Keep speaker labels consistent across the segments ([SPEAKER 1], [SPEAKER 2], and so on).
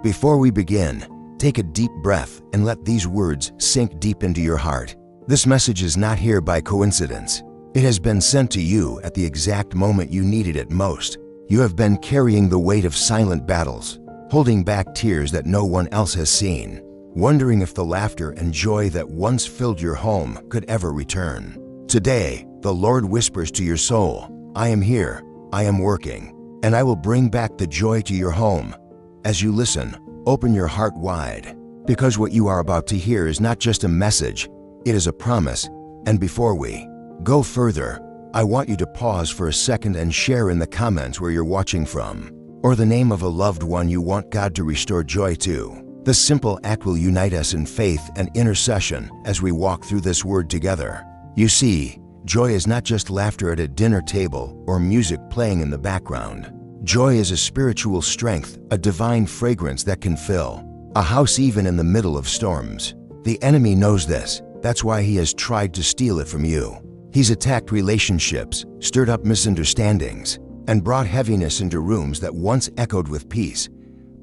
[SPEAKER 1] Before we begin, take a deep breath and let these words sink deep into your heart. This message is not here by coincidence. It has been sent to you at the exact moment you needed it most. You have been carrying the weight of silent battles, holding back tears that no one else has seen, wondering if the laughter and joy that once filled your home could ever return. Today, the Lord whispers to your soul, I am here, I am working, and I will bring back the joy to your home. As you listen, open your heart wide, because what you are about to hear is not just a message, it is a promise. And before we go further, I want you to pause for a second and share in the comments where you're watching from, or the name of a loved one you want God to restore joy to. This simple act will unite us in faith and intercession as we walk through this word together. You see, joy is not just laughter at a dinner table or music playing in the background. Joy is a spiritual strength, a divine fragrance that can fill a house even in the middle of storms. The enemy knows this. That's why he has tried to steal it from you. He's attacked relationships, stirred up misunderstandings, and brought heaviness into rooms that once echoed with peace.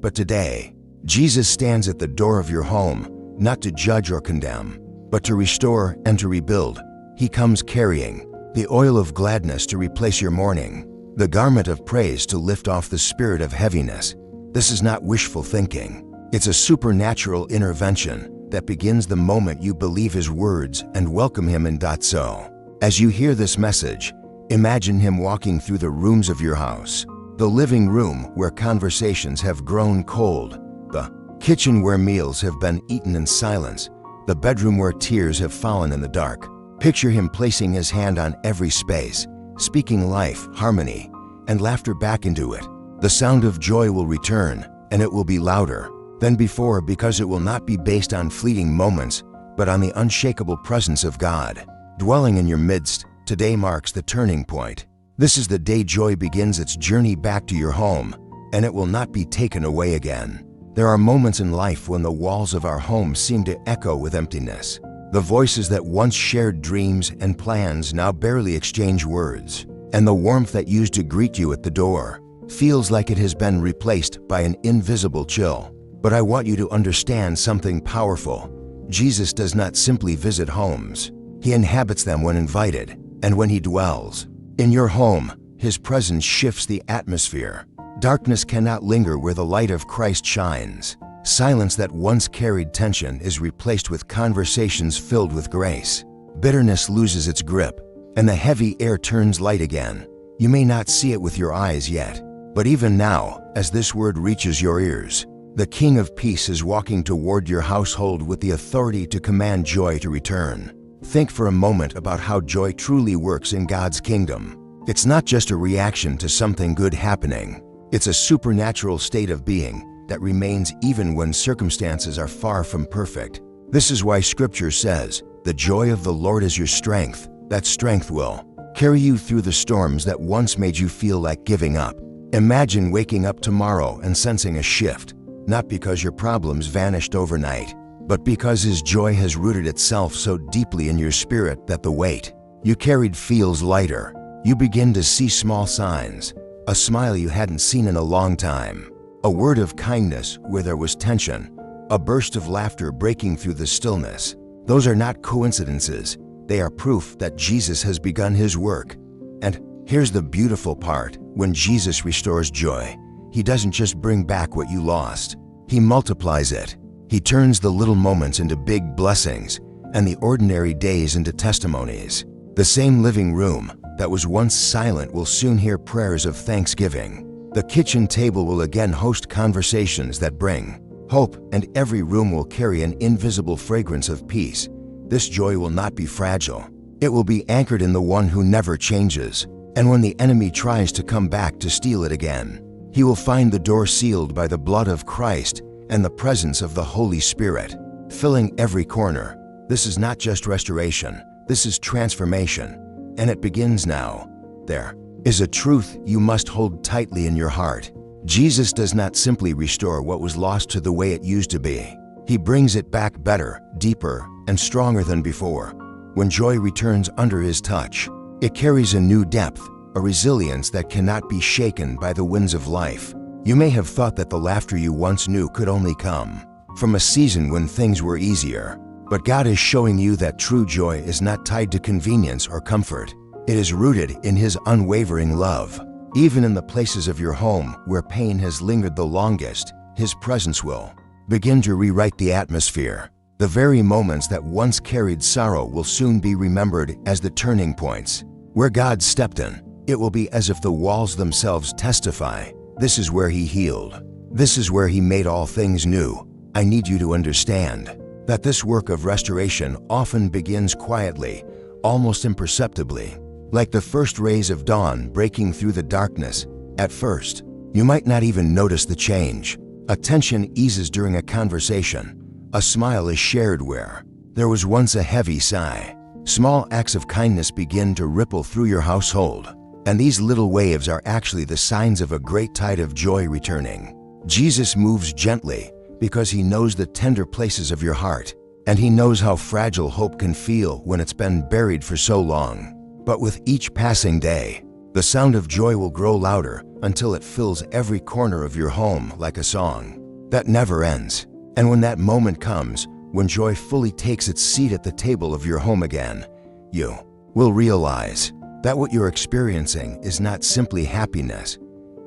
[SPEAKER 1] But today, Jesus stands at the door of your home, not to judge or condemn, but to restore and to rebuild. He comes carrying the oil of gladness to replace your mourning, the garment of praise to lift off the spirit of heaviness. This is not wishful thinking. It's a supernatural intervention that begins the moment you believe his words and welcome him in. So, as you hear this message, imagine him walking through the rooms of your house, the living room where conversations have grown cold, the kitchen where meals have been eaten in silence, the bedroom where tears have fallen in the dark. Picture him placing his hand on every space, speaking life, harmony, and laughter back into it. The sound of joy will return, and it will be louder than before because it will not be based on fleeting moments, but on the unshakable presence of God dwelling in your midst. Today marks the turning point. This is the day joy begins its journey back to your home, and it will not be taken away again. There are moments in life when the walls of our home seem to echo with emptiness. The voices that once shared dreams and plans now barely exchange words, and the warmth that used to greet you at the door feels like it has been replaced by an invisible chill. But I want you to understand something powerful. Jesus does not simply visit homes. He inhabits them when invited, and when he dwells in your home, his presence shifts the atmosphere. Darkness cannot linger where the light of Christ shines. Silence that once carried tension is replaced with conversations filled with grace. Bitterness loses its grip, and the heavy air turns light again. You may not see it with your eyes yet, but even now, as this word reaches your ears, the King of Peace is walking toward your household with the authority to command joy to return. Think for a moment about how joy truly works in God's kingdom. It's not just a reaction to something good happening. It's a supernatural state of being that remains even when circumstances are far from perfect. This is why Scripture says, "The joy of the Lord is your strength." That strength will carry you through the storms that once made you feel like giving up. Imagine waking up tomorrow and sensing a shift, not because your problems vanished overnight, but because his joy has rooted itself so deeply in your spirit that the weight you carried feels lighter. You begin to see small signs, a smile you hadn't seen in a long time, a word of kindness where there was tension, a burst of laughter breaking through the stillness. Those are not coincidences. They are proof that Jesus has begun his work. And here's the beautiful part. When Jesus restores joy, he doesn't just bring back what you lost. He multiplies it. He turns the little moments into big blessings and the ordinary days into testimonies. The same living room that was once silent will soon hear prayers of thanksgiving. The kitchen table will again host conversations that bring hope, and every room will carry an invisible fragrance of peace. This joy will not be fragile. It will be anchored in the one who never changes. And when the enemy tries to come back to steal it again, he will find the door sealed by the blood of Christ and the presence of the Holy Spirit, filling every corner. This is not just restoration, this is transformation, and it begins now. There is a truth you must hold tightly in your heart. Jesus does not simply restore what was lost to the way it used to be. He brings it back better, deeper, and stronger than before. When joy returns under his touch, it carries a new depth, a resilience that cannot be shaken by the winds of life. You may have thought that the laughter you once knew could only come from a season when things were easier. But God is showing you that true joy is not tied to convenience or comfort. It is rooted in His unwavering love. Even in the places of your home where pain has lingered the longest, His presence will begin to rewrite the atmosphere. The very moments that once carried sorrow will soon be remembered as the turning points. Where God stepped in, it will be as if the walls themselves testify, this is where He healed. This is where He made all things new. I need you to understand that this work of restoration often begins quietly, almost imperceptibly, like the first rays of dawn breaking through the darkness. At first, you might not even notice the change. A tension eases during a conversation. A smile is shared where there was once a heavy sigh. Small acts of kindness begin to ripple through your household, and these little waves are actually the signs of a great tide of joy returning. Jesus moves gently because He knows the tender places of your heart, and He knows how fragile hope can feel when it's been buried for so long. But with each passing day, the sound of joy will grow louder until it fills every corner of your home like a song that never ends. And when that moment comes, when joy fully takes its seat at the table of your home again, you will realize that what you're experiencing is not simply happiness.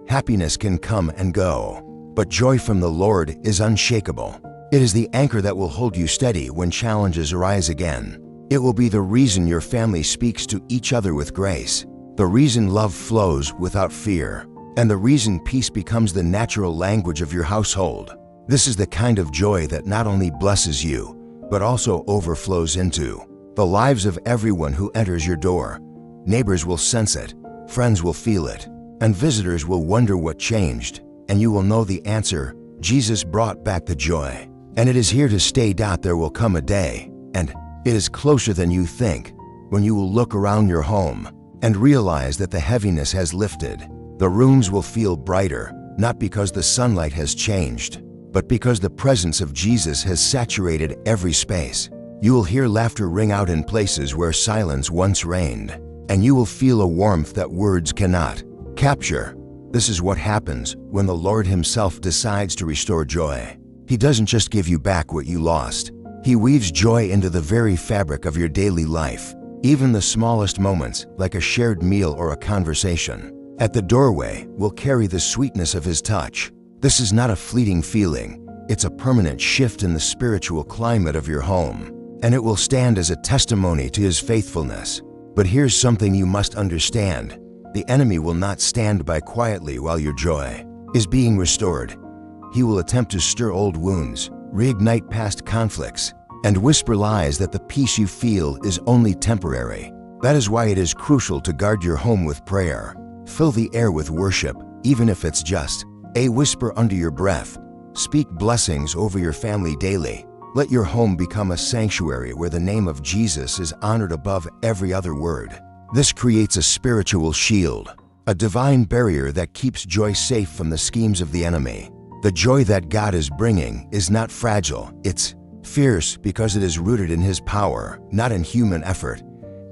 [SPEAKER 1] Happiness can come and go, but joy from the Lord is unshakable. It is the anchor that will hold you steady when challenges arise again. It will be the reason your family speaks to each other with grace, the reason love flows without fear, and the reason peace becomes the natural language of your household. This is the kind of joy that not only blesses you, but also overflows into the lives of everyone who enters your door. Neighbors will sense it, friends will feel it, and visitors will wonder what changed. And you will know the answer. Jesus brought back the joy, and it is here to stay. There will come a day, and it is closer than you think, when you will look around your home and realize that the heaviness has lifted. The rooms will feel brighter, not because the sunlight has changed, but because the presence of Jesus has saturated every space. You will hear laughter ring out in places where silence once reigned, and you will feel a warmth that words cannot capture. This is what happens when the Lord Himself decides to restore joy. He doesn't just give you back what you lost. He weaves joy into the very fabric of your daily life, even the smallest moments, like a shared meal or a conversation at the doorway, will carry the sweetness of His touch. This is not a fleeting feeling. It's a permanent shift in the spiritual climate of your home, and it will stand as a testimony to His faithfulness. But here's something you must understand. The enemy will not stand by quietly while your joy is being restored. He will attempt to stir old wounds, reignite past conflicts, and whisper lies that the peace you feel is only temporary. That is why it is crucial to guard your home with prayer. Fill the air with worship, even if it's just a whisper under your breath. Speak blessings over your family daily. Let your home become a sanctuary where the name of Jesus is honored above every other word. This creates a spiritual shield, a divine barrier that keeps joy safe from the schemes of the enemy. The joy that God is bringing is not fragile. It's fierce because it is rooted in His power, not in human effort.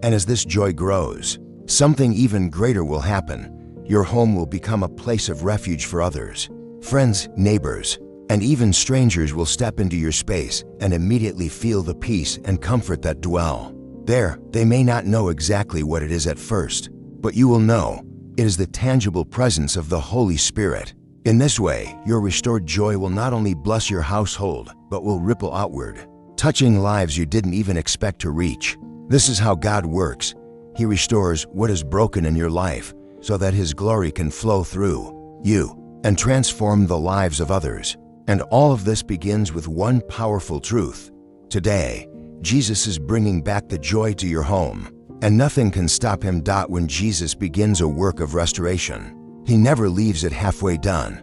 [SPEAKER 1] And as this joy grows, something even greater will happen. Your home will become a place of refuge for others. Friends, neighbors, and even strangers will step into your space and immediately feel the peace and comfort that dwell there. They may not know exactly what it is at first, but you will know it is the tangible presence of the Holy Spirit. In this way, your restored joy will not only bless your household, but will ripple outward, touching lives you didn't even expect to reach. This is how God works. He restores what is broken in your life so that His glory can flow through you and transform the lives of others. And all of this begins with one powerful truth. Today, Jesus is bringing back the joy to your home, and nothing can stop Him. When Jesus begins a work of restoration, He never leaves it halfway done.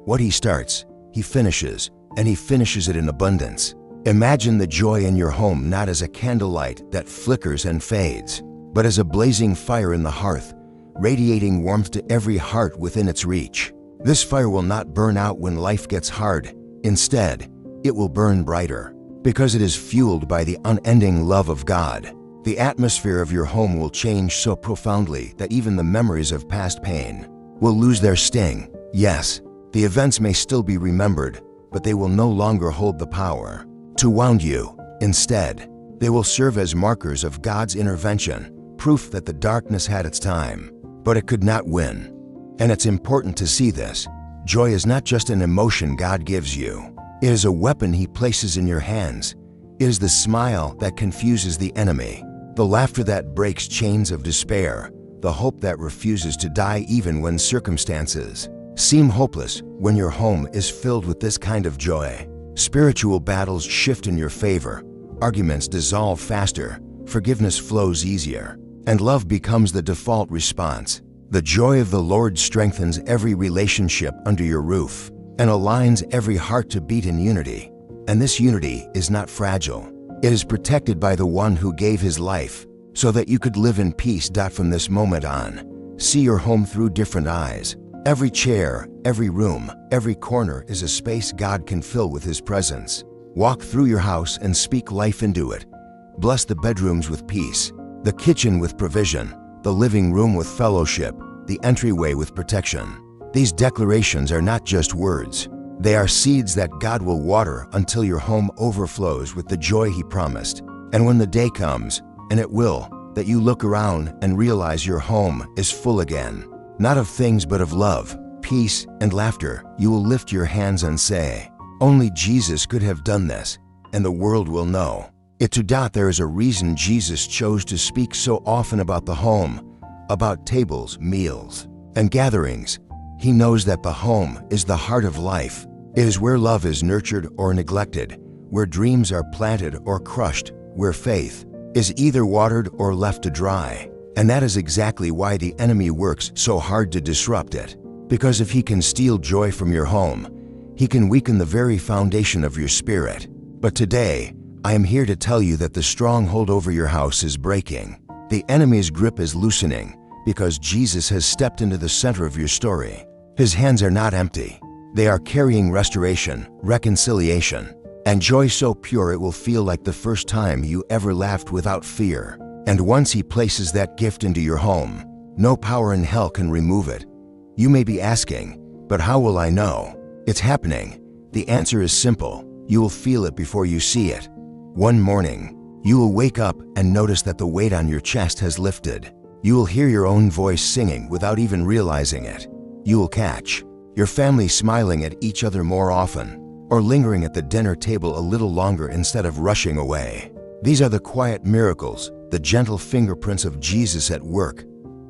[SPEAKER 1] What He starts, He finishes, and He finishes it in abundance. Imagine the joy in your home not as a candlelight that flickers and fades, but as a blazing fire in the hearth, radiating warmth to every heart within its reach. This fire will not burn out when life gets hard. Instead, it will burn brighter, because it is fueled by the unending love of God. The atmosphere of your home will change so profoundly that even the memories of past pain will lose their sting. Yes, The events may still be remembered, but they will no longer hold the power to wound you. Instead, they will serve as markers of God's intervention, proof that the darkness had its time, but it could not win. And it's important to see this. Joy is not just an emotion God gives you. It is a weapon He places in your hands. It is the smile that confuses the enemy, the laughter that breaks chains of despair, the hope that refuses to die even when circumstances seem hopeless. When your home is filled with this kind of joy, spiritual battles shift in your favor, arguments dissolve faster, forgiveness flows easier, and love becomes the default response. The joy of the Lord strengthens every relationship under your roof and aligns every heart to beat in unity. And this unity is not fragile. It is protected by the one who gave His life so that you could live in peace. From this moment on, see your home through different eyes. Every chair, every room, every corner is a space God can fill with His presence. Walk through your house and speak life into it. Bless the bedrooms with peace, the kitchen with provision, the living room with fellowship, the entryway with protection. These declarations are not just words. They are seeds that God will water until your home overflows with the joy He promised. And when the day comes, and it will, that you look around and realize your home is full again, not of things but of love, peace, and laughter, you will lift your hands and say, "Only Jesus could have done this," and the world will know. There is a reason Jesus chose to speak so often about the home, about tables, meals, and gatherings. He knows that the home is the heart of life. It is where love is nurtured or neglected, where dreams are planted or crushed, where faith is either watered or left to dry. And that is exactly why the enemy works so hard to disrupt it. Because if he can steal joy from your home, he can weaken the very foundation of your spirit. But today, I am here to tell you that the stronghold over your house is breaking. The enemy's grip is loosening because Jesus has stepped into the center of your story. His hands are not empty. They are carrying restoration, reconciliation, and joy so pure it will feel like the first time you ever laughed without fear. And once He places that gift into your home, no power in hell can remove it. You may be asking, but how will I know? It's happening. The answer is simple. You will feel it before you see it. One morning, you will wake up and notice that the weight on your chest has lifted. You will hear your own voice singing without even realizing it. You will catch your family smiling at each other more often, or lingering at the dinner table a little longer instead of rushing away. These are the quiet miracles, the gentle fingerprints of Jesus at work.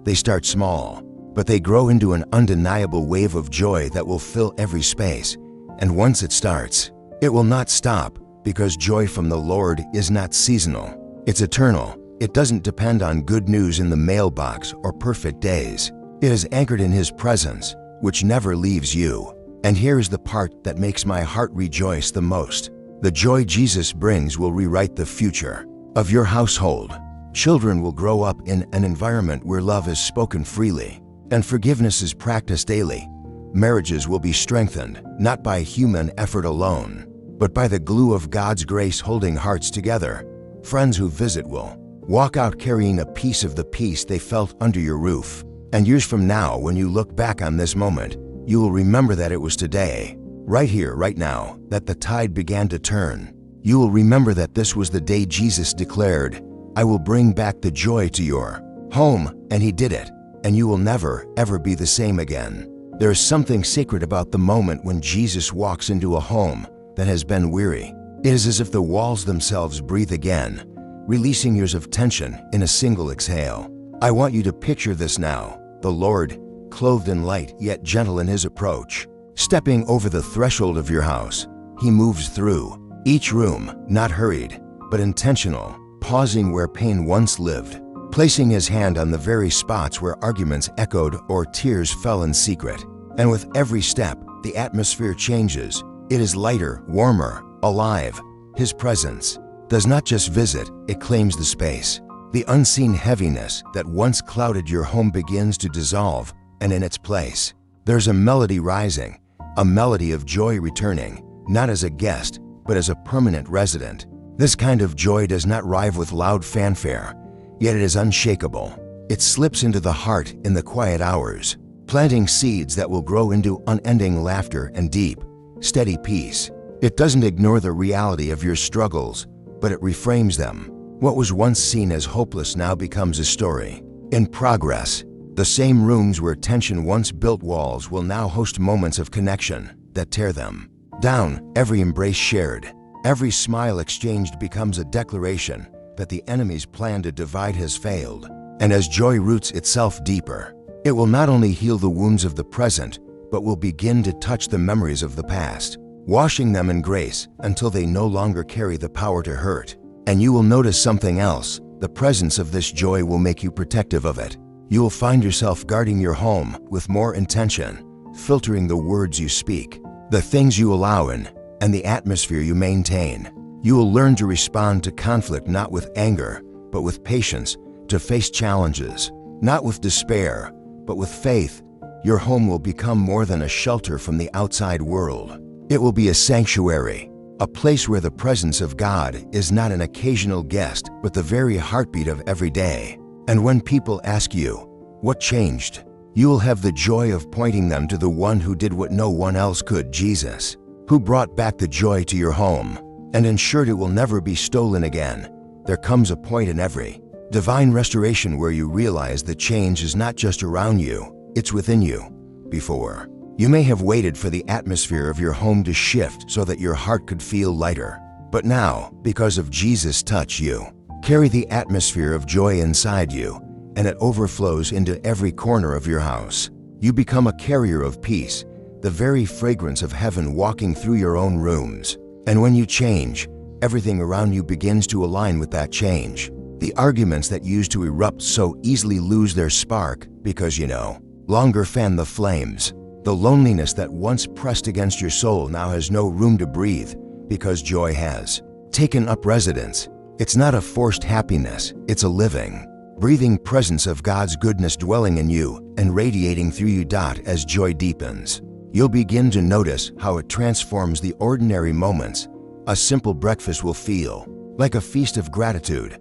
[SPEAKER 1] They start small, but they grow into an undeniable wave of joy that will fill every space. And once it starts, it will not stop, because joy from the Lord is not seasonal. It's eternal. It doesn't depend on good news in the mailbox or perfect days. It is anchored in His presence, which never leaves you. And here is the part that makes my heart rejoice the most. The joy Jesus brings will rewrite the future of your household. Children will grow up in an environment where love is spoken freely and forgiveness is practiced daily. Marriages will be strengthened, not by human effort alone, but by the glue of God's grace holding hearts together. Friends who visit will walk out carrying a piece of the peace they felt under your roof. And years from now, when you look back on this moment, you will remember that it was today, right here, right now, that the tide began to turn. You will remember that this was the day Jesus declared, "I will bring back the joy to your home," and He did it, and you will never, ever be the same again. There is something sacred about the moment when Jesus walks into a home that has been weary. It is as if the walls themselves breathe again, releasing years of tension in a single exhale. I want you to picture this now. The Lord, clothed in light yet gentle in His approach, stepping over the threshold of your house. He moves through each room, not hurried, but intentional, pausing where pain once lived, placing His hand on the very spots where arguments echoed or tears fell in secret. And with every step, the atmosphere changes. It is lighter, warmer, alive. His presence does not just visit, it claims the space. The unseen heaviness that once clouded your home begins to dissolve, and in its place, there's a melody rising, a melody of joy returning, not as a guest, but as a permanent resident. This kind of joy does not rive with loud fanfare, yet it is unshakable. It slips into the heart in the quiet hours, planting seeds that will grow into unending laughter and deep, steady peace. It doesn't ignore the reality of your struggles, but it reframes them. What was once seen as hopeless now becomes a story in progress. The same rooms where tension once built walls will now host moments of connection that tear them down. Every embrace shared, every smile exchanged becomes a declaration that the enemy's plan to divide has failed. And as joy roots itself deeper, it will not only heal the wounds of the present, but will begin to touch the memories of the past, washing them in grace until they no longer carry the power to hurt. And you will notice something else. The presence of this joy will make you protective of it. You will find yourself guarding your home with more intention, filtering the words you speak, the things you allow in, and the atmosphere you maintain. You will learn to respond to conflict not with anger, but with patience, to face challenges, not with despair, but with faith. Your home will become more than a shelter from the outside world. It will be a sanctuary, a place where the presence of God is not an occasional guest, but the very heartbeat of every day. And when people ask you, what changed? You will have the joy of pointing them to the one who did what no one else could, Jesus, who brought back the joy to your home and ensured it will never be stolen again. There comes a point in every divine restoration where you realize the change is not just around you, it's within you. Before, you may have waited for the atmosphere of your home to shift so that your heart could feel lighter. But now, because of Jesus' touch, you carry the atmosphere of joy inside you, and it overflows into every corner of your house. You become a carrier of peace, the very fragrance of heaven walking through your own rooms. And when you change, everything around you begins to align with that change. The arguments that used to erupt so easily lose their spark because you no longer fan the flames. The loneliness that once pressed against your soul now has no room to breathe because joy has taken up residence. It's not a forced happiness, it's a living, breathing presence of God's goodness dwelling in you and radiating through you. As joy deepens, you'll begin to notice how it transforms the ordinary moments. A simple breakfast will feel like a feast of gratitude.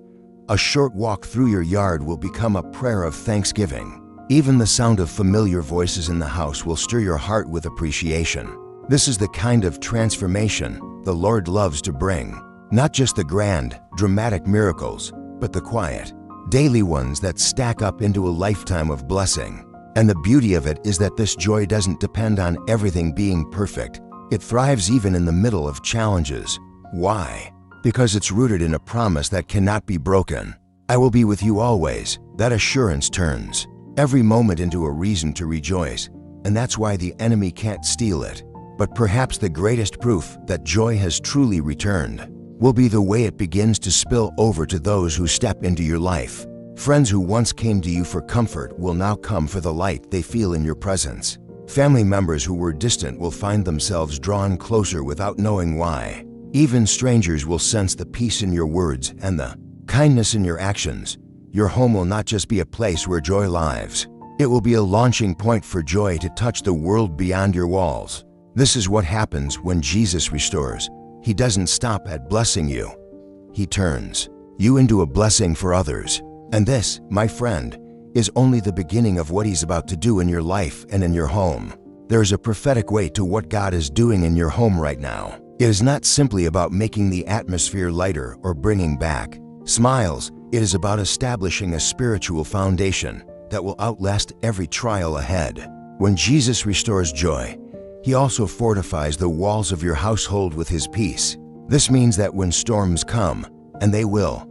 [SPEAKER 1] A short walk through your yard will become a prayer of thanksgiving. Even the sound of familiar voices in the house will stir your heart with appreciation. This is the kind of transformation the Lord loves to bring. Not just the grand, dramatic miracles, but the quiet, daily ones that stack up into a lifetime of blessing. And the beauty of it is that this joy doesn't depend on everything being perfect. It thrives even in the middle of challenges. Why? Because it's rooted in a promise that cannot be broken. I will be with you always. That assurance turns every moment into a reason to rejoice, and that's why the enemy can't steal it. But perhaps the greatest proof that joy has truly returned will be the way it begins to spill over to those who step into your life. Friends who once came to you for comfort will now come for the light they feel in your presence. Family members who were distant will find themselves drawn closer without knowing why. Even strangers will sense the peace in your words and the kindness in your actions. Your home will not just be a place where joy lives. It will be a launching point for joy to touch the world beyond your walls. This is what happens when Jesus restores. He doesn't stop at blessing you. He turns you into a blessing for others. And this, my friend, is only the beginning of what He's about to do in your life and in your home. There is a prophetic weight to what God is doing in your home right now. It is not simply about making the atmosphere lighter or bringing back smiles. It is about establishing a spiritual foundation that will outlast every trial ahead. When Jesus restores joy, He also fortifies the walls of your household with His peace. This means that when storms come, and they will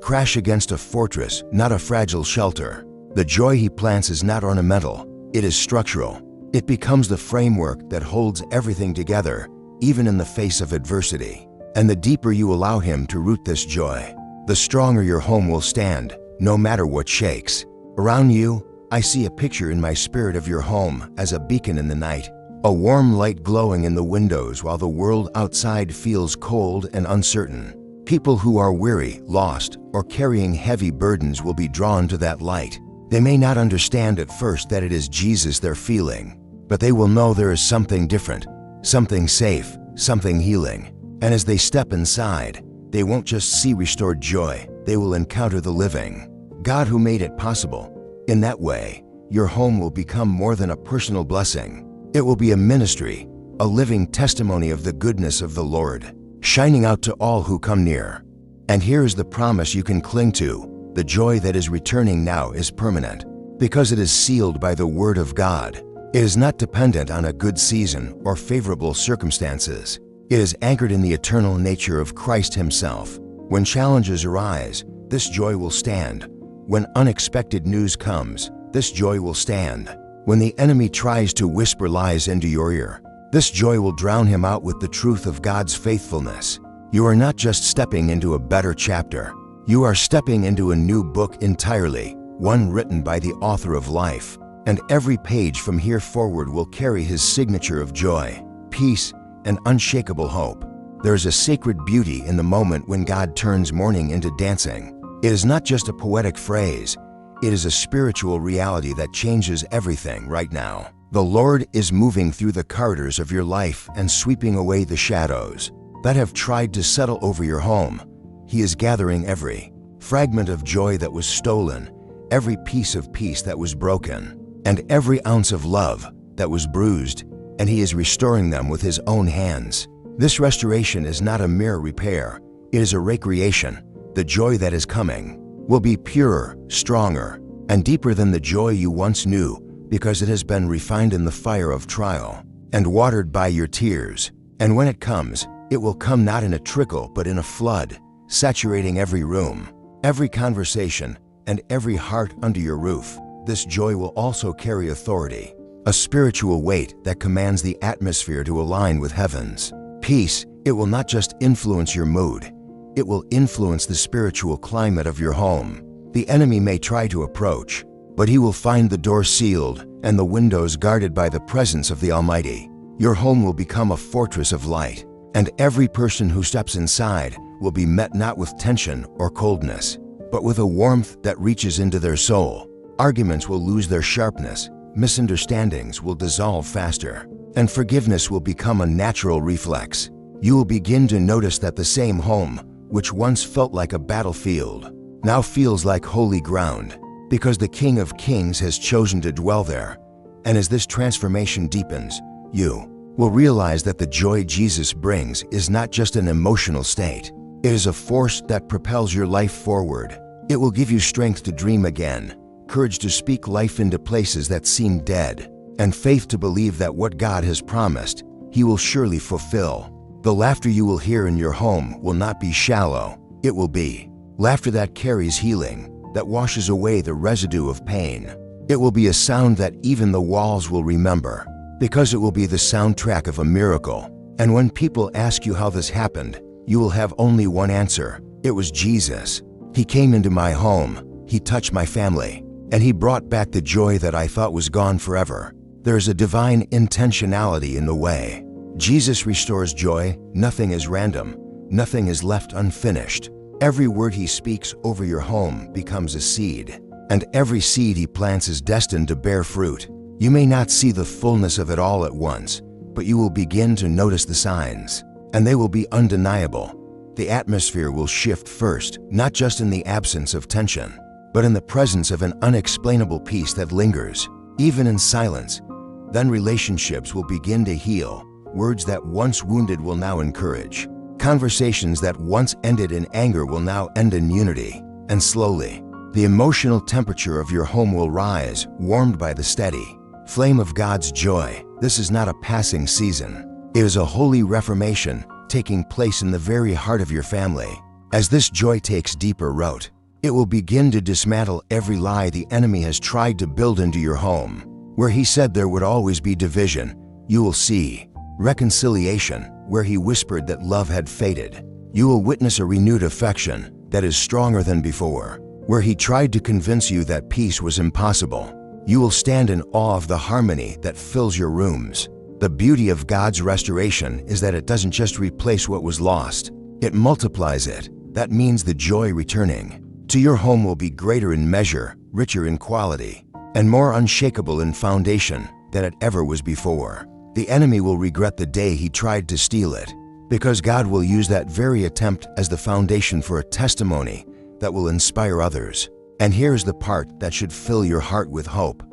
[SPEAKER 1] crash against a fortress, not a fragile shelter. The joy He plants is not ornamental, it is structural. It becomes the framework that holds everything together, even in the face of adversity. And the deeper you allow Him to root this joy, the stronger your home will stand, no matter what shakes. Around you, I see a picture in my spirit of your home as a beacon in the night. A warm light glowing in the windows while the world outside feels cold and uncertain. People who are weary, lost, or carrying heavy burdens will be drawn to that light. They may not understand at first that it is Jesus they're feeling, but they will know there is something different, something safe, something healing. And as they step inside, they won't just see restored joy, they will encounter the living God who made it possible. In that way, your home will become more than a personal blessing. It will be a ministry, a living testimony of the goodness of the Lord, shining out to all who come near. And here is the promise you can cling to: the joy that is returning now is permanent, because it is sealed by the Word of God. It is not dependent on a good season or favorable circumstances. It is anchored in the eternal nature of Christ Himself. When challenges arise, this joy will stand. When unexpected news comes, this joy will stand. When the enemy tries to whisper lies into your ear, this joy will drown him out with the truth of God's faithfulness. You are not just stepping into a better chapter. You are stepping into a new book entirely, one written by the author of life. And every page from here forward will carry His signature of joy, peace, and unshakable hope. There is a sacred beauty in the moment when God turns mourning into dancing. It is not just a poetic phrase. It is a spiritual reality that changes everything right now. The Lord is moving through the corridors of your life and sweeping away the shadows that have tried to settle over your home. He is gathering every fragment of joy that was stolen, every piece of peace that was broken, and every ounce of love that was bruised, and He is restoring them with His own hands. This restoration is not a mere repair. It is a recreation. The joy that is coming will be purer, stronger, and deeper than the joy you once knew, because it has been refined in the fire of trial and watered by your tears. And when it comes, it will come not in a trickle but in a flood, saturating every room, every conversation, and every heart under your roof. This joy will also carry authority, a spiritual weight that commands the atmosphere to align with heaven's peace. It will not just influence your mood, it will influence the spiritual climate of your home. The enemy may try to approach, but he will find the door sealed and the windows guarded by the presence of the Almighty. Your home will become a fortress of light, and every person who steps inside will be met not with tension or coldness, but with a warmth that reaches into their soul. Arguments will lose their sharpness, misunderstandings will dissolve faster, and forgiveness will become a natural reflex. You will begin to notice that the same home, which once felt like a battlefield, now feels like holy ground, because the King of Kings has chosen to dwell there. And as this transformation deepens, you will realize that the joy Jesus brings is not just an emotional state. It is a force that propels your life forward. It will give you strength to dream again, courage to speak life into places that seem dead, and faith to believe that what God has promised, He will surely fulfill. The laughter you will hear in your home will not be shallow. It will be laughter that carries healing, that washes away the residue of pain. It will be a sound that even the walls will remember, because it will be the soundtrack of a miracle. And when people ask you how this happened, you will have only one answer: it was Jesus. He came into my home, He touched my family, and He brought back the joy that I thought was gone forever. There is a divine intentionality in the way Jesus restores joy. Nothing is random, nothing is left unfinished. Every word He speaks over your home becomes a seed, and every seed He plants is destined to bear fruit. You may not see the fullness of it all at once, but you will begin to notice the signs, and they will be undeniable. The atmosphere will shift first, not just in the absence of tension, but in the presence of an unexplainable peace that lingers, even in silence. Then relationships will begin to heal. Words that once wounded will now encourage. Conversations that once ended in anger will now end in unity. And slowly, the emotional temperature of your home will rise, warmed by the steady flame of God's joy. This is not a passing season. It is a holy reformation taking place in the very heart of your family. As this joy takes deeper root, it will begin to dismantle every lie the enemy has tried to build into your home. Where he said there would always be division, you will see reconciliation. Where he whispered that love had faded, you will witness a renewed affection that is stronger than before. Where he tried to convince you that peace was impossible, you will stand in awe of the harmony that fills your rooms. The beauty of God's restoration is that it doesn't just replace what was lost, it multiplies it. That means the joy returning to your home will be greater in measure, richer in quality, and more unshakable in foundation than it ever was before. The enemy will regret the day he tried to steal it, because God will use that very attempt as the foundation for a testimony that will inspire others. And here's the part that should fill your heart with hope.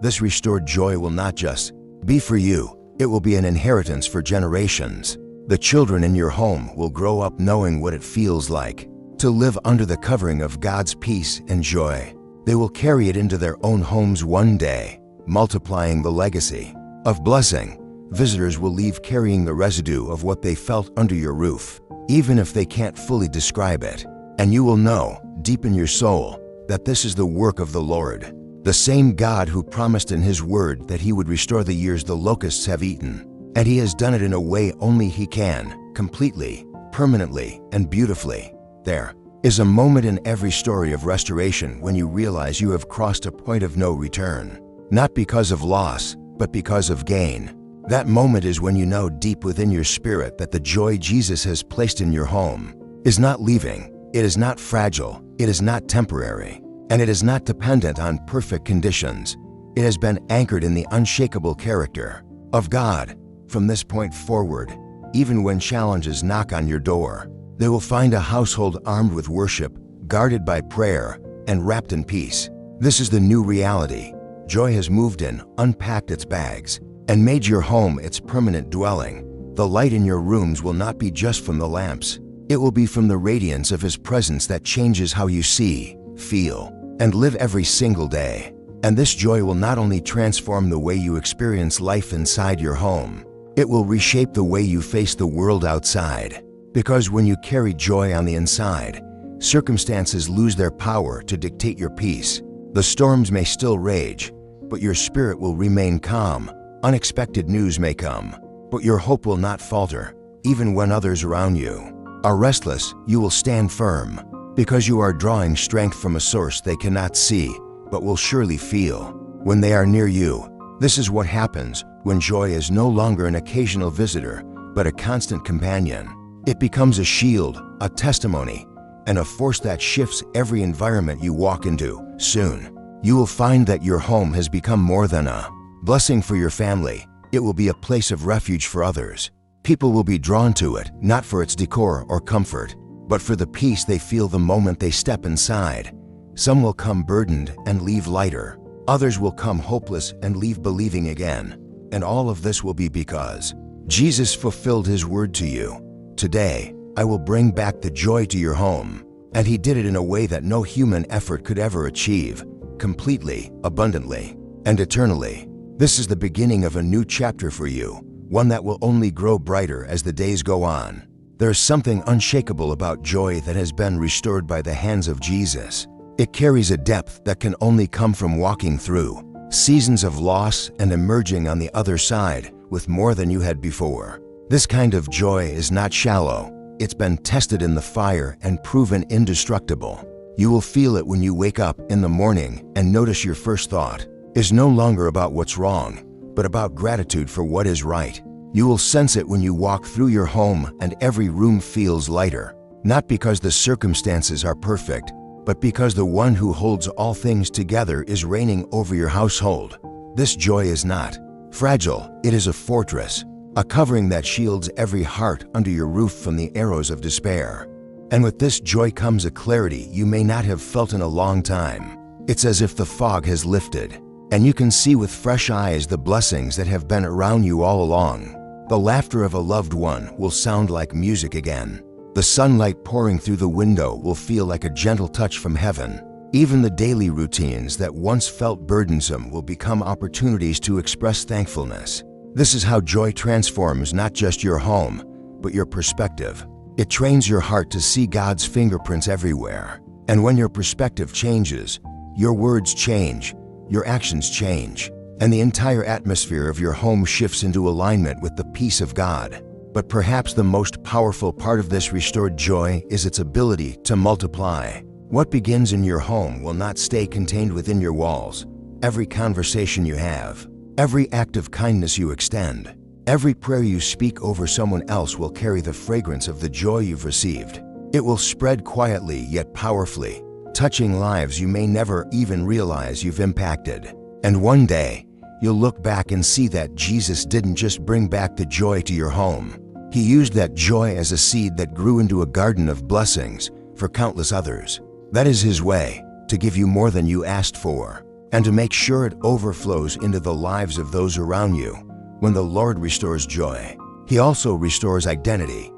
[SPEAKER 1] This restored joy will not just be for you, it will be an inheritance for generations. The children in your home will grow up knowing what it feels like to live under the covering of God's peace and joy. They will carry it into their own homes one day, multiplying the legacy of blessing. Visitors will leave carrying the residue of what they felt under your roof, even if they can't fully describe it. And you will know, deep in your soul, that this is the work of the Lord, the same God who promised in His word that He would restore the years the locusts have eaten. And He has done it in a way only He can, completely, permanently, and beautifully. There is a moment in every story of restoration when you realize you have crossed a point of no return, not because of loss, but because of gain. That moment is when you know deep within your spirit that the joy Jesus has placed in your home is not leaving, it is not fragile, it is not temporary, and it is not dependent on perfect conditions. It has been anchored in the unshakable character of God. From this point forward, even when challenges knock on your door, they will find a household armed with worship, guarded by prayer, and wrapped in peace. This is the new reality. Joy has moved in, unpacked its bags, and made your home its permanent dwelling. The light in your rooms will not be just from the lamps. It will be from the radiance of His presence that changes how you see, feel, and live every single day. And this joy will not only transform the way you experience life inside your home, it will reshape the way you face the world outside. Because when you carry joy on the inside, circumstances lose their power to dictate your peace. The storms may still rage, but your spirit will remain calm. Unexpected news may come, but your hope will not falter. Even when others around you are restless, you will stand firm, because you are drawing strength from a source they cannot see, but will surely feel when they are near you. This is what happens when joy is no longer an occasional visitor, but a constant companion. It becomes a shield, a testimony, and a force that shifts every environment you walk into. Soon, you will find that your home has become more than a blessing for your family. It will be a place of refuge for others. People will be drawn to it, not for its decor or comfort, but for the peace they feel the moment they step inside. Some will come burdened and leave lighter. Others will come hopeless and leave believing again. And all of this will be because Jesus fulfilled His word to you. Today, I will bring back the joy to your home. And He did it in a way that no human effort could ever achieve, completely, abundantly, and eternally. This is the beginning of a new chapter for you, one that will only grow brighter as the days go on. There is something unshakable about joy that has been restored by the hands of Jesus. It carries a depth that can only come from walking through seasons of loss and emerging on the other side with more than you had before. This kind of joy is not shallow. It's been tested in the fire and proven indestructible. You will feel it when you wake up in the morning and notice your first thought is no longer about what's wrong, but about gratitude for what is right. You will sense it when you walk through your home and every room feels lighter, not because the circumstances are perfect, but because the one who holds all things together is reigning over your household. This joy is not fragile, it is a fortress, a covering that shields every heart under your roof from the arrows of despair. And with this joy comes a clarity you may not have felt in a long time. It's as if the fog has lifted, and you can see with fresh eyes the blessings that have been around you all along. The laughter of a loved one will sound like music again. The sunlight pouring through the window will feel like a gentle touch from heaven. Even the daily routines that once felt burdensome will become opportunities to express thankfulness. This is how joy transforms not just your home, but your perspective. It trains your heart to see God's fingerprints everywhere. And when your perspective changes, your words change, your actions change, and the entire atmosphere of your home shifts into alignment with the peace of God. But perhaps the most powerful part of this restored joy is its ability to multiply. What begins in your home will not stay contained within your walls. Every conversation you have, every act of kindness you extend, every prayer you speak over someone else will carry the fragrance of the joy you've received. It will spread quietly yet powerfully, touching lives you may never even realize you've impacted. And one day, you'll look back and see that Jesus didn't just bring back the joy to your home. He used that joy as a seed that grew into a garden of blessings for countless others. That is His way, to give you more than you asked for, and to make sure it overflows into the lives of those around you. When the Lord restores joy, He also restores identity.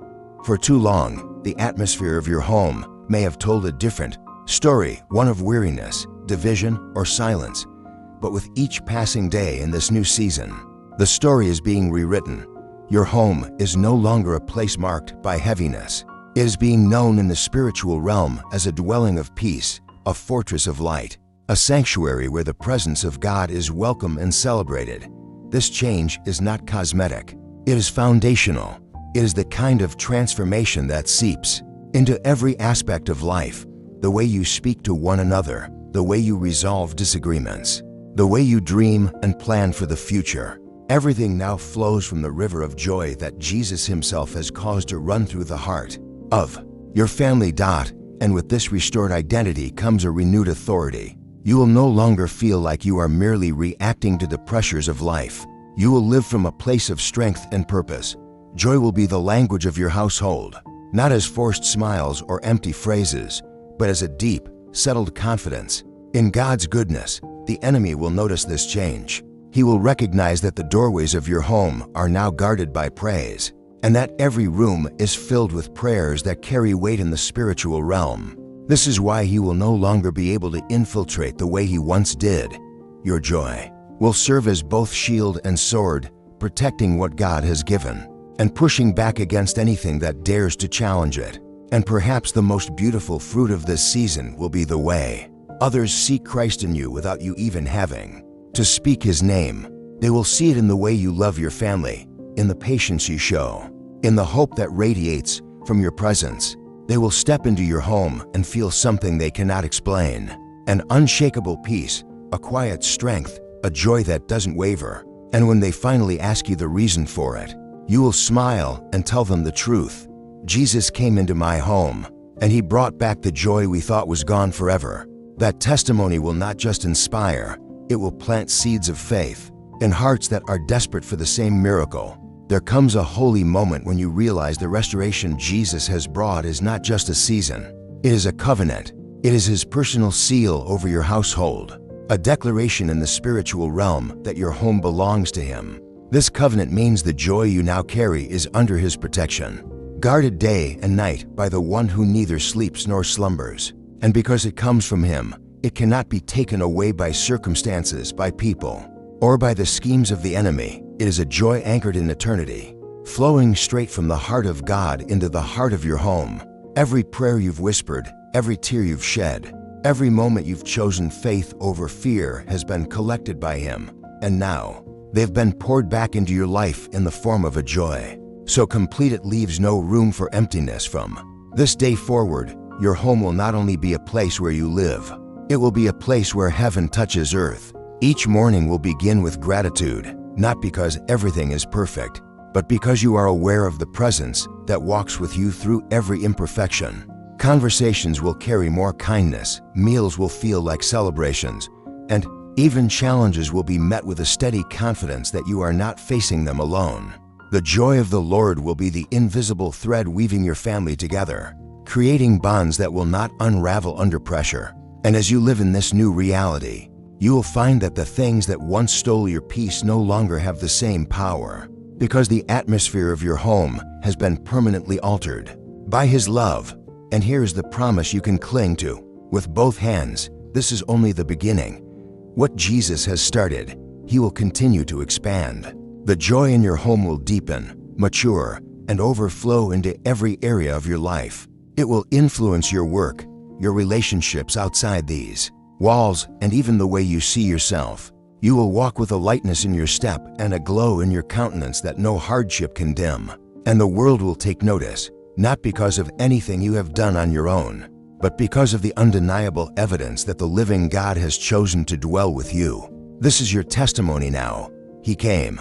[SPEAKER 1] For too long, the atmosphere of your home may have told a different story, one of weariness, division, or silence. But with each passing day in this new season, the story is being rewritten. Your home is no longer a place marked by heaviness. It is being known in the spiritual realm as a dwelling of peace, a fortress of light, a sanctuary where the presence of God is welcome and celebrated. This change is not cosmetic. It is foundational. It is the kind of transformation that seeps into every aspect of life, the way you speak to one another, the way you resolve disagreements, the way you dream and plan for the future. Everything now flows from the river of joy that Jesus Himself has caused to run through the heart of your family. And with this restored identity comes a renewed authority. You will no longer feel like you are merely reacting to the pressures of life. You will live from a place of strength and purpose. Joy will be the language of your household, not as forced smiles or empty phrases, but as a deep, settled confidence in God's goodness. The enemy will notice this change. He will recognize that the doorways of your home are now guarded by praise, and that every room is filled with prayers that carry weight in the spiritual realm. This is why he will no longer be able to infiltrate the way he once did. Your joy will serve as both shield and sword, protecting what God has given, and pushing back against anything that dares to challenge it. And perhaps the most beautiful fruit of this season will be the way others see Christ in you without you even having to speak His name. They will see it in the way you love your family, in the patience you show, in the hope that radiates from your presence. They will step into your home and feel something they cannot explain. An unshakable peace, a quiet strength, a joy that doesn't waver. And when they finally ask you the reason for it, you will smile and tell them the truth. Jesus came into my home, and He brought back the joy we thought was gone forever. That testimony will not just inspire, it will plant seeds of faith in hearts that are desperate for the same miracle. There comes a holy moment when you realize the restoration Jesus has brought is not just a season. It is a covenant. It is His personal seal over your household, a declaration in the spiritual realm that your home belongs to Him. This covenant means the joy you now carry is under His protection, guarded day and night by the one who neither sleeps nor slumbers. And because it comes from Him, it cannot be taken away by circumstances, by people, or by the schemes of the enemy. It is a joy anchored in eternity, flowing straight from the heart of God into the heart of your home. Every prayer you've whispered, every tear you've shed, every moment you've chosen faith over fear has been collected by Him, and now they've been poured back into your life in the form of a joy so complete it leaves no room for emptiness. From this day forward, your home will not only be a place where you live, it will be a place where heaven touches earth. Each morning will begin with gratitude, not because everything is perfect, but because you are aware of the presence that walks with you through every imperfection. Conversations will carry more kindness, meals will feel like celebrations, and even challenges will be met with a steady confidence that you are not facing them alone. The joy of the Lord will be the invisible thread weaving your family together, creating bonds that will not unravel under pressure. And as you live in this new reality, you will find that the things that once stole your peace no longer have the same power, because the atmosphere of your home has been permanently altered by His love. And here is the promise you can cling to with both hands. This is only the beginning. What Jesus has started, He will continue to expand. The joy in your home will deepen, mature, and overflow into every area of your life. It will influence your work, your relationships outside these walls, and even the way you see yourself. You will walk with a lightness in your step and a glow in your countenance that no hardship can dim. And the world will take notice, not because of anything you have done on your own, but because of the undeniable evidence that the living God has chosen to dwell with you. This is your testimony now. He came,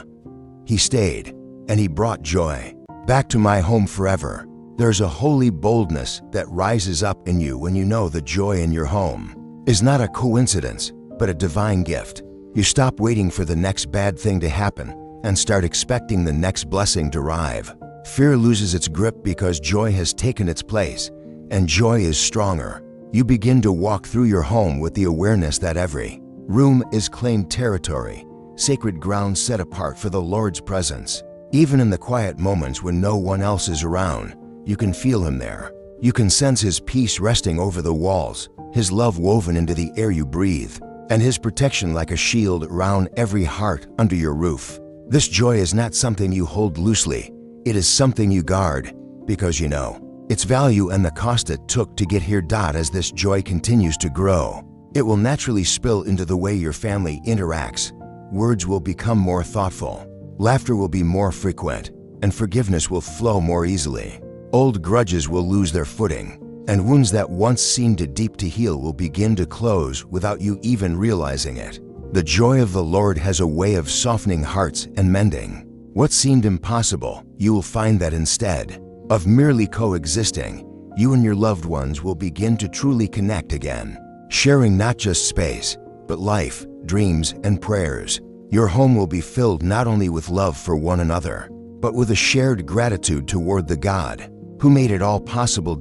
[SPEAKER 1] He stayed, and He brought joy back to my home forever. There's a holy boldness that rises up in you when you know the joy in your home is not a coincidence, but a divine gift. You stop waiting for the next bad thing to happen and start expecting the next blessing to arrive. Fear loses its grip because joy has taken its place, and joy is stronger. You begin to walk through your home with the awareness that every Room is claimed territory, sacred ground set apart for the Lord's presence. Even in the quiet moments when no one else is around, you can feel Him there. You can sense His peace resting over the walls, His love woven into the air you breathe, and His protection like a shield around every heart under your roof. This joy is not something you hold loosely. It is something you guard, because you know its value and the cost it took to get here. As this joy continues to grow, it will naturally spill into the way your family interacts. Words will become more thoughtful, laughter will be more frequent, and forgiveness will flow more easily. Old grudges will lose their footing, and wounds that once seemed too deep to heal will begin to close without you even realizing it. The joy of the Lord has a way of softening hearts and mending what seemed impossible. You will find that instead of merely coexisting, you and your loved ones will begin to truly connect again, sharing not just space, but life, dreams, and prayers. Your home will be filled not only with love for one another, but with a shared gratitude toward the God who made it all possible.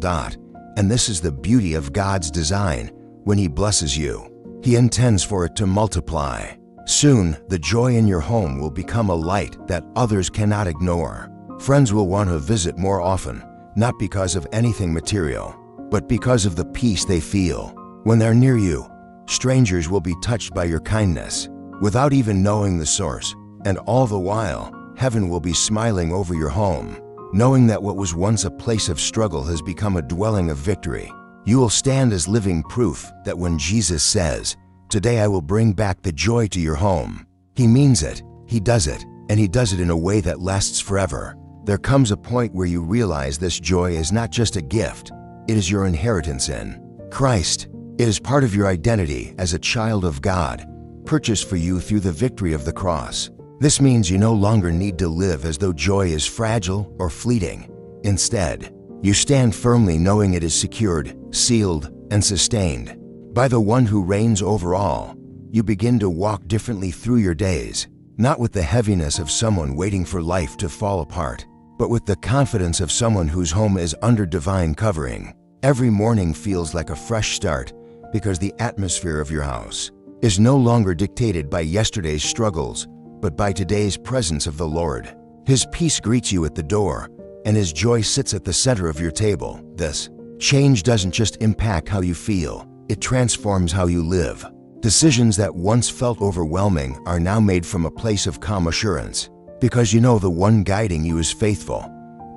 [SPEAKER 1] And this is the beauty of God's design. When He blesses you, He intends for it to multiply. Soon, the joy in your home will become a light that others cannot ignore. Friends will want to visit more often, not because of anything material, but because of the peace they feel when they're near you. Strangers will be touched by your kindness without even knowing the source, and all the while, heaven will be smiling over your home, knowing that what was once a place of struggle has become a dwelling of victory. You will stand as living proof that when Jesus says, "Today I will bring back the joy to your home," He means it, He does it, and He does it in a way that lasts forever. There comes a point where you realize this joy is not just a gift, it is your inheritance in Christ. It is part of your identity as a child of God, purchased for you through the victory of the cross. This means you no longer need to live as though joy is fragile or fleeting. Instead, you stand firmly knowing it is secured, sealed, and sustained by the one who reigns over all. You begin to walk differently through your days, not with the heaviness of someone waiting for life to fall apart, but with the confidence of someone whose home is under divine covering. Every morning feels like a fresh start because the atmosphere of your house is no longer dictated by yesterday's struggles, but by today's presence of the Lord. His peace greets you at the door, and His joy sits at the center of your table. This change doesn't just impact how you feel, it transforms how you live. Decisions that once felt overwhelming are now made from a place of calm assurance, because you know the one guiding you is faithful.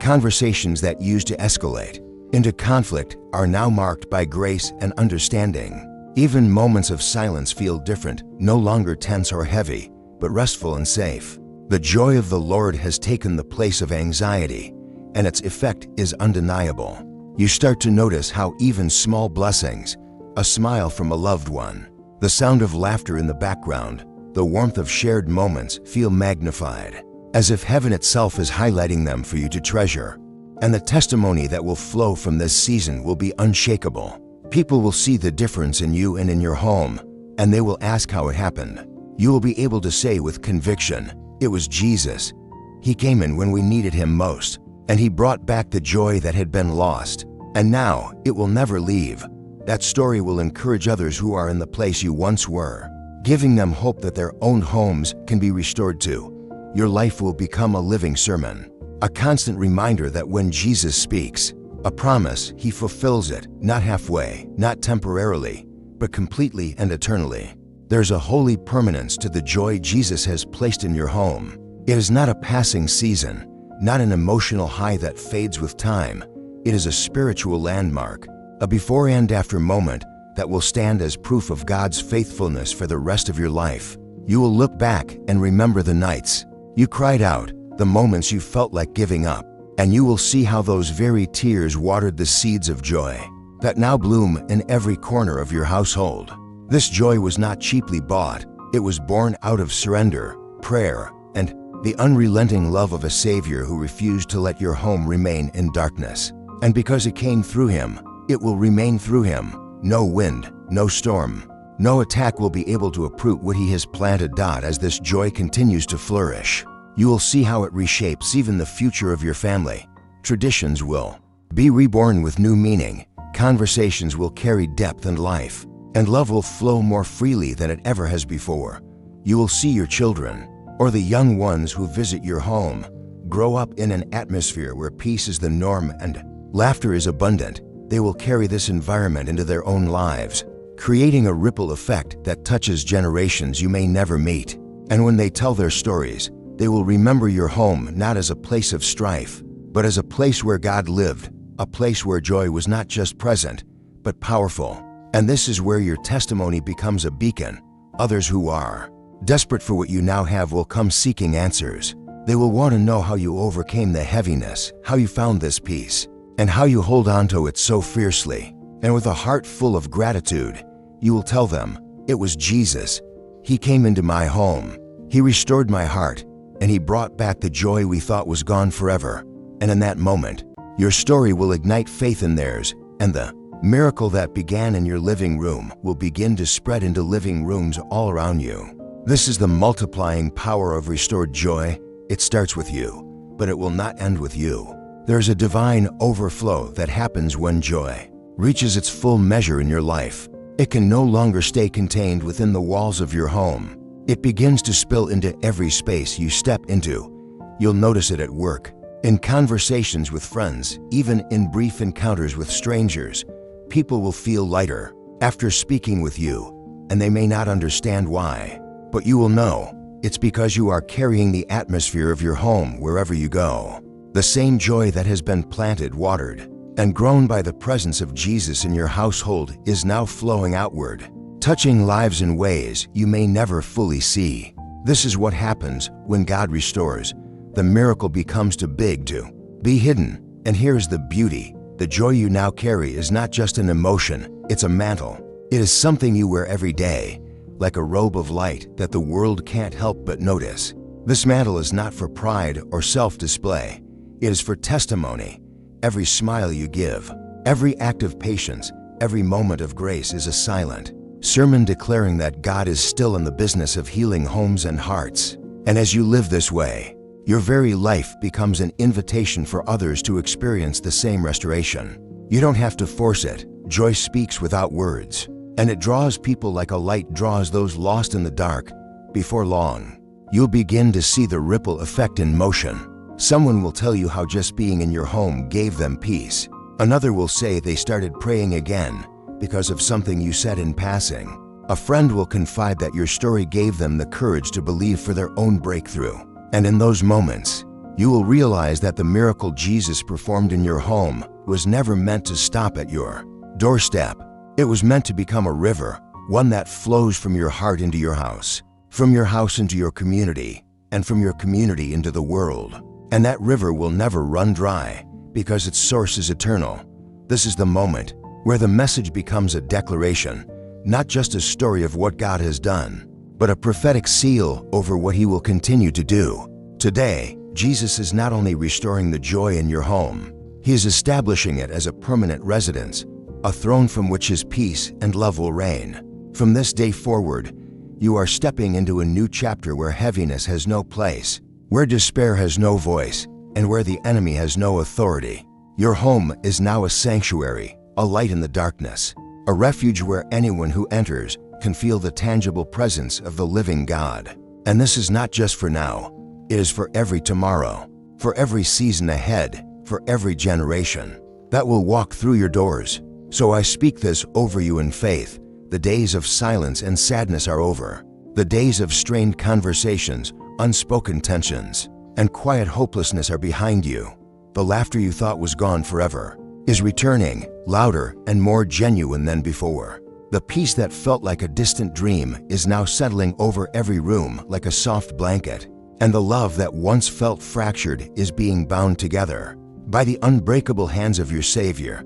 [SPEAKER 1] Conversations that used to escalate into conflict are now marked by grace and understanding. Even moments of silence feel different, no longer tense or heavy, but restful and safe. The joy of the Lord has taken the place of anxiety, and its effect is undeniable. You start to notice how even small blessings, a smile from a loved one, the sound of laughter in the background, the warmth of shared moments feel magnified, as if heaven itself is highlighting them for you to treasure. And the testimony that will flow from this season will be unshakable. People will see the difference in you and in your home, and they will ask how it happened. You will be able to say with conviction, "It was Jesus. He came in when we needed Him most, and He brought back the joy that had been lost, and now it will never leave." That story will encourage others who are in the place you once were, giving them hope that their own homes can be restored too. Your life will become a living sermon, a constant reminder that when Jesus speaks a promise, He fulfills it, not halfway, not temporarily, but completely and eternally. There's a holy permanence to the joy Jesus has placed in your home. It is not a passing season, not an emotional high that fades with time. It is a spiritual landmark, a before and after moment that will stand as proof of God's faithfulness for the rest of your life. You will look back and remember the nights you cried out, the moments you felt like giving up, and you will see how those very tears watered the seeds of joy that now bloom in every corner of your household. This joy was not cheaply bought. It was born out of surrender, prayer, and the unrelenting love of a Savior who refused to let your home remain in darkness. And because it came through Him, it will remain through Him. No wind, no storm, no attack will be able to uproot what He has planted. As this joy continues to flourish, you will see how it reshapes even the future of your family. Traditions will be reborn with new meaning, conversations will carry depth and life, and love will flow more freely than it ever has before. You will see your children, or the young ones who visit your home, grow up in an atmosphere where peace is the norm and laughter is abundant. They will carry this environment into their own lives, creating a ripple effect that touches generations you may never meet. And when they tell their stories, they will remember your home not as a place of strife, but as a place where God lived, a place where joy was not just present, but powerful. And this is where your testimony becomes a beacon. Others who are desperate for what you now have will come seeking answers. They will want to know how you overcame the heaviness, how you found this peace, and how you hold on to it so fiercely. And with a heart full of gratitude, you will tell them, "It was Jesus. He came into my home. He restored my heart, and He brought back the joy we thought was gone forever." And in that moment, your story will ignite faith in theirs, and the miracle that began in your living room will begin to spread into living rooms all around you. This is the multiplying power of restored joy. It starts with you, but it will not end with you. There's a divine overflow that happens when joy reaches its full measure in your life. It can no longer stay contained within the walls of your home. It begins to spill into every space you step into. You'll notice it at work, in conversations with friends, even in brief encounters with strangers. People will feel lighter after speaking with you, and they may not understand why, but you will know it's because you are carrying the atmosphere of your home wherever you go. The same joy that has been planted, watered, and grown by the presence of Jesus in your household is now flowing outward, touching lives in ways you may never fully see. This is what happens when God restores. The miracle becomes too big to be hidden. And here's the beauty. The joy you now carry is not just an emotion, it's a mantle. It is something you wear every day, like a robe of light that the world can't help but notice. This mantle is not for pride or self-display. It is for testimony. Every smile you give, every act of patience, every moment of grace is a silent sermon declaring that God is still in the business of healing homes and hearts. And as you live this way, your very life becomes an invitation for others to experience the same restoration. You don't have to force it. Joy speaks without words, and it draws people like a light draws those lost in the dark. Before long, you'll begin to see the ripple effect in motion. Someone will tell you how just being in your home gave them peace. Another will say they started praying again because of something you said in passing. A friend will confide that your story gave them the courage to believe for their own breakthrough. And in those moments, you will realize that the miracle Jesus performed in your home was never meant to stop at your doorstep. It was meant to become a river, one that flows from your heart into your house, from your house into your community, and from your community into the world. And that river will never run dry because its source is eternal. This is the moment where the message becomes a declaration, not just a story of what God has done, but a prophetic seal over what He will continue to do. Today, Jesus is not only restoring the joy in your home, He is establishing it as a permanent residence, a throne from which His peace and love will reign. From this day forward, you are stepping into a new chapter where heaviness has no place, where despair has no voice, and where the enemy has no authority. Your home is now a sanctuary, a light in the darkness, a refuge where anyone who enters can feel the tangible presence of the living God. And this is not just for now, it is for every tomorrow, for every season ahead, for every generation that will walk through your doors. So I speak this over you in faith. The days of silence and sadness are over. The days of strained conversations, unspoken tensions, and quiet hopelessness are behind you. The laughter you thought was gone forever is returning, louder and more genuine than before. The peace that felt like a distant dream is now settling over every room like a soft blanket, and the love that once felt fractured is being bound together by the unbreakable hands of your Savior.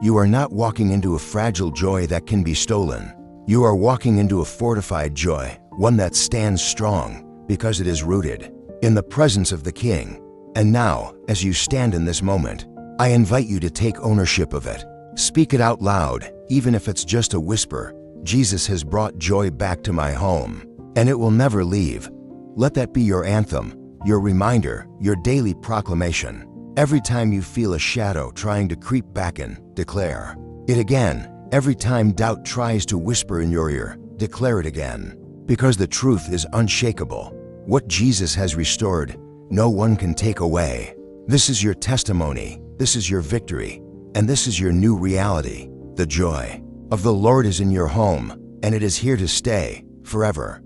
[SPEAKER 1] You are not walking into a fragile joy that can be stolen. You are walking into a fortified joy, one that stands strong because it is rooted in the presence of the King. And now, as you stand in this moment, I invite you to take ownership of it. Speak it out loud, even if it's just a whisper. Jesus has brought joy back to my home, and it will never leave. Let that be your anthem, your reminder, your daily proclamation. Every time you feel a shadow trying to creep back in, declare it again Every time doubt tries to whisper in your ear, declare it again. Because the truth is unshakable. What Jesus has restored, no one can take away. This is your testimony, this is your victory, and this is your new reality. The joy of the Lord is in your home, and it is here to stay forever.